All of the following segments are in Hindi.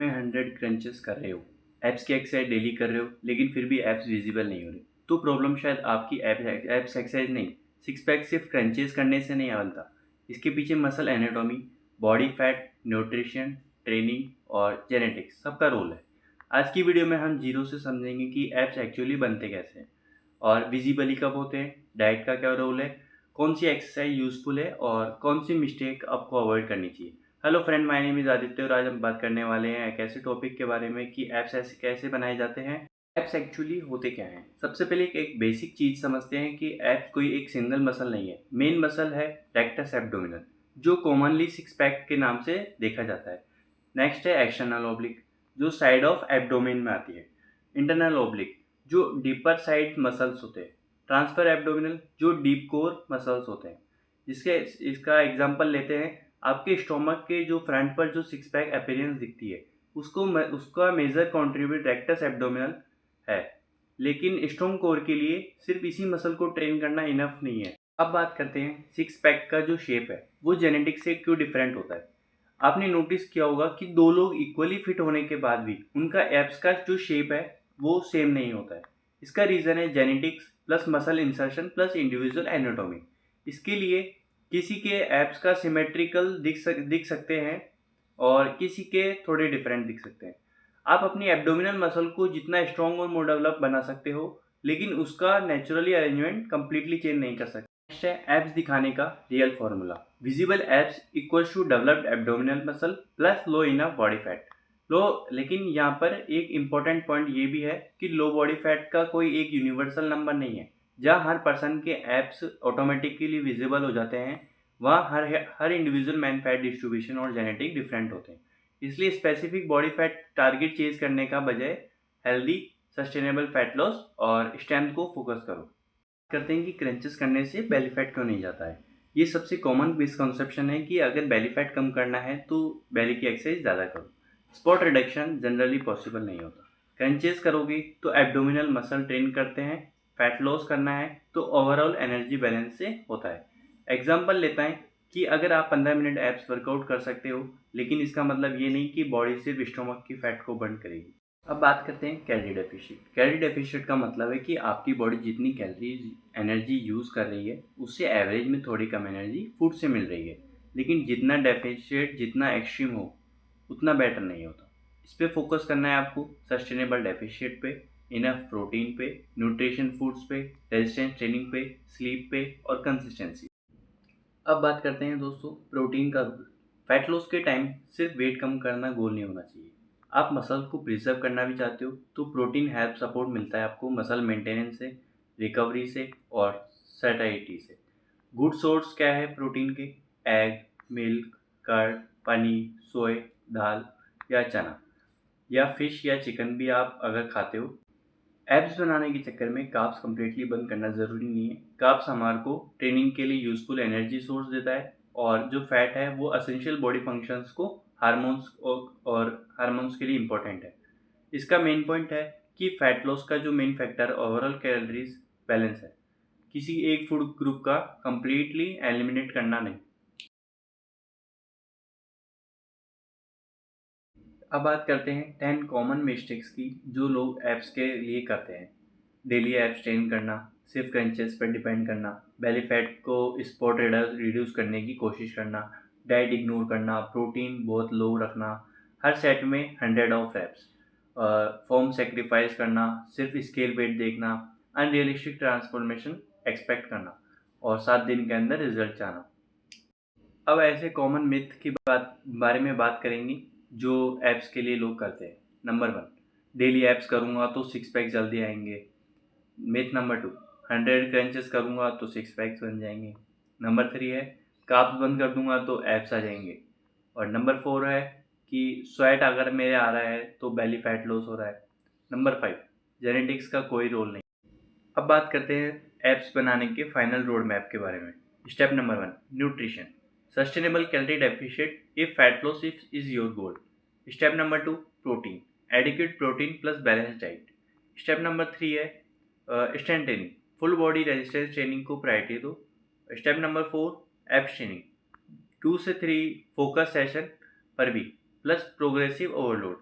में 100 क्रंचेस कर रहे हो, एब्स की एक्सरसाइज डेली कर रहे हो, लेकिन फिर भी एब्स विजिबल नहीं हो रहे, तो प्रॉब्लम शायद आपकी एब्स एक्सरसाइज नहीं, सिक्स पैक सिर्फ क्रंचेस करने से नहीं बनता। इसके पीछे muscle anatomy, body fat, nutrition, training और जेनेटिक्स सबका रोल है। आज की वीडियो में हम जीरो से समझेंगे कि एब्स एक्चुअली बनते कैसे हैं और विजिबली कब होते हैं, डाइट का क्या रोल है, कौन सी एक्सरसाइज यूजफुल है और कौन सी मिस्टेक आपको अवॉइड करनी चाहिए। Hello friend, my name is Aditya और आज हम बात करने वाले हैं एक ऐसे टॉपिक के बारे में कि ऐप्स ऐसे कैसे बनाए जाते हैं। ऐप्स एक्चुअली होते क्या हैं? सबसे पहले एक बेसिक चीज़ समझते हैं कि ऐप्स कोई एक सिंगल मसल नहीं है। मेन मसल है रेक्टस एब्डोमिनल, जो कॉमनली सिक्स पैक के नाम से देखा जाता है। नेक्स्ट है एक्सटर्नल ओब्लिक, जो साइड ऑफ एब्डोमेन में आती है। इंटरनल ओब्लिक, जो डीपर साइड मसल्स होते हैं। ट्रांसफर एब्डोमिनल, जो डीप कोर मसल्स होते हैं। जिसके इसका एग्जांपल लेते हैं, आपके स्टोमक के जो फ्रंट पर जो सिक्स पैक अपीयरेंस दिखती है, उसका मेजर कंट्रीब्यूट रेक्टस एब्डोमिनल है। लेकिन स्ट्रॉन्ग कोर के लिए सिर्फ इसी मसल को ट्रेन करना इनफ नहीं है। अब बात करते हैं सिक्स पैक का जो शेप है वो जेनेटिक्स से क्यों डिफरेंट होता है। आपने नोटिस किया होगा कि दो लोग इक्वली फिट होने के बाद भी उनका एब्स का जो शेप है वो सेम नहीं होता है। इसका रीज़न है genetics plus muscle insertion plus individual anatomy. इसके लिए किसी के एब्स का सिमेट्रिकल दिख सकते हैं और किसी के थोड़े डिफरेंट दिख सकते हैं। आप अपनी एब्डोमिनल मसल को जितना स्ट्रॉन्ग और मोर डेवलप बना सकते हो, लेकिन उसका नेचुरली अरेंजमेंट कंप्लीटली चेंज नहीं कर सकते। नेक्स्ट है एब्स दिखाने का real formula. Visible abs equals to developed abdominal muscle plus low enough body fat. लो, लेकिन यहाँ पर एक इम्पॉर्टेंट पॉइंट ये भी है कि लो बॉडी फैट का कोई एक यूनिवर्सल नंबर नहीं है। जहाँ हर पर्सन के एब्स ऑटोमेटिकली विजिबल हो जाते हैं, वहाँ हर इंडिविजुअल मैन फैट डिस्ट्रीब्यूशन और जेनेटिक डिफरेंट होते हैं। इसलिए specific body fat target chase करने का बजाय हेल्दी सस्टेनेबल फैट लॉस और स्ट्रेंथ को फोकस करो। करते हैं कि क्रंचेस करने से बेली फैट क्यों नहीं जाता है। ये सबसे कॉमन मिसकंसेप्शन है कि अगर बेली फैट कम करना है तो बेली की एक्सरसाइज ज़्यादा करो। स्पॉट रिडक्शन जनरली पॉसिबल नहीं होता। क्रंचेस करोगे तो एब्डोमिनल मसल ट्रेन करते हैं, फैट लॉस करना है तो ओवरऑल एनर्जी बैलेंस से होता है। एग्जाम्पल लेता है कि अगर आप 15 मिनट एब्स वर्कआउट कर सकते हो, लेकिन इसका मतलब ये नहीं कि बॉडी सिर्फ स्टोमक की फैट को बर्न करेगी। अब बात करते हैं कैलोरी डेफिशिएंट। कैलोरी डेफिशिएंट का मतलब है कि आपकी बॉडी जितनी कैलोरीज एनर्जी यूज़ कर रही है उससे एवरेज में थोड़ी कम एनर्जी फूड से मिल रही है। लेकिन जितना डेफिशिएंट जितना एक्सट्रीम हो उतना बेटर नहीं होता। इस पर फोकस करना है आपको, सस्टेनेबल डेफिशिएंट पे, इनफ प्रोटीन पे, न्यूट्रिशन फूड्स पे, रेजिस्टेंस ट्रेनिंग पे, स्लीप पे और कंसिस्टेंसी। अब बात करते हैं दोस्तों प्रोटीन का रोल। फैट लॉस के टाइम सिर्फ वेट कम करना गोल नहीं होना चाहिए। आप मसल को प्रिजर्व करना भी चाहते हो तो प्रोटीन हेल्प सपोर्ट मिलता है आपको मसल मेंटेनेंस से, रिकवरी से और सैटिस्फैक्शन से। गुड सोर्स क्या है प्रोटीन के? एग, मिल्क, कर्ड, पनीर, सोए, दाल या चना या फिश या चिकन भी आप अगर खाते हो। एब्स बनाने के चक्कर में कार्ब्स कम्प्लीटली बंद करना ज़रूरी नहीं है। कार्ब्स हमारे को ट्रेनिंग के लिए यूज़फुल एनर्जी सोर्स देता है और जो फैट है वो एसेंशियल बॉडी फंक्शंस को और हार्मोन्स के लिए इम्पोर्टेंट है। इसका मेन पॉइंट है कि फैट लॉस का जो main factor overall calories balance है, किसी एक फूड ग्रुप का कम्प्लीटली एलिमिनेट करना नहीं। अब बात करते हैं 10 कॉमन मिस्टेक्स की जो लोग एब्स के लिए करते हैं। डेली एब्स ट्रेन करना, सिर्फ क्रंचेस पर डिपेंड करना, बेली फैट को स्पॉट रिड्यूस करने की कोशिश करना, डाइट इग्नोर करना, प्रोटीन बहुत लो रखना, हर सेट में 100 ऑफ एब्स, फॉर्म सेक्रीफाइस करना, सिर्फ स्केल वेट देखना, अनरियलिस्टिक ट्रांसफॉर्मेशन एक्सपेक्ट करना और 7 दिन के अंदर रिजल्ट चाहना। अब ऐसे कॉमन मिथ की बारे में बात करेंगे जो एब्स के लिए लोग करते हैं। नंबर 1, डेली एब्स करूँगा तो सिक्स पैक जल्दी आएंगे। मिथ नंबर 2, 100 क्रंचेस करूँगा तो सिक्स पैक्स बन जाएंगे। नंबर 3 है कार्ब्स बंद कर दूंगा तो एब्स आ जाएंगे। और नंबर 4 है कि स्वेट अगर मेरे आ रहा है तो बेली फैट लॉस हो रहा है। नंबर 5, जेनेटिक्स का कोई रोल नहीं। अब बात करते हैं एप्स बनाने के फाइनल रोड मैप के बारे में। Step number 1, nutrition. Sustainable calorie deficient if fat loss is your goal. Step number 2, protein. Adequate protein plus balance diet. Step number 3 है strength training. Full body resistance training को प्रायोरिटी दो। Step number 4, abs training. 2 से 3 focus session per week plus progressive overload.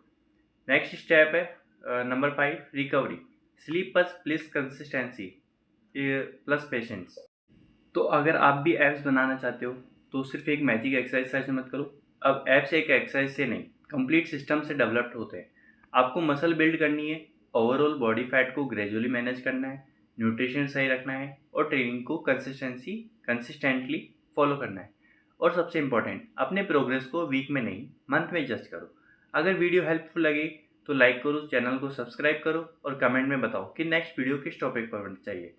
Next step है number 5 recovery. Sleep plus consistency plus patience. तो अगर आप भी एब्स बनाना चाहते हो तो सिर्फ एक मैजिक एक्सरसाइज से मत करो। अब एब्स एक एक्सरसाइज से नहीं, कंप्लीट सिस्टम से डेवलप्ड होते हैं। आपको मसल बिल्ड करनी है, ओवरऑल बॉडी फैट को ग्रेजुअली मैनेज करना है, न्यूट्रिशन सही रखना है और ट्रेनिंग को कंसिस्टेंटली फॉलो करना है। और सबसे इम्पोर्टेंट, अपने प्रोग्रेस को वीक में नहीं मंथ में जज करो। अगर वीडियो हेल्पफुल लगे तो लाइक करो, चैनल को सब्सक्राइब करो और कमेंट में बताओ कि नेक्स्ट वीडियो किस टॉपिक पर चाहिए।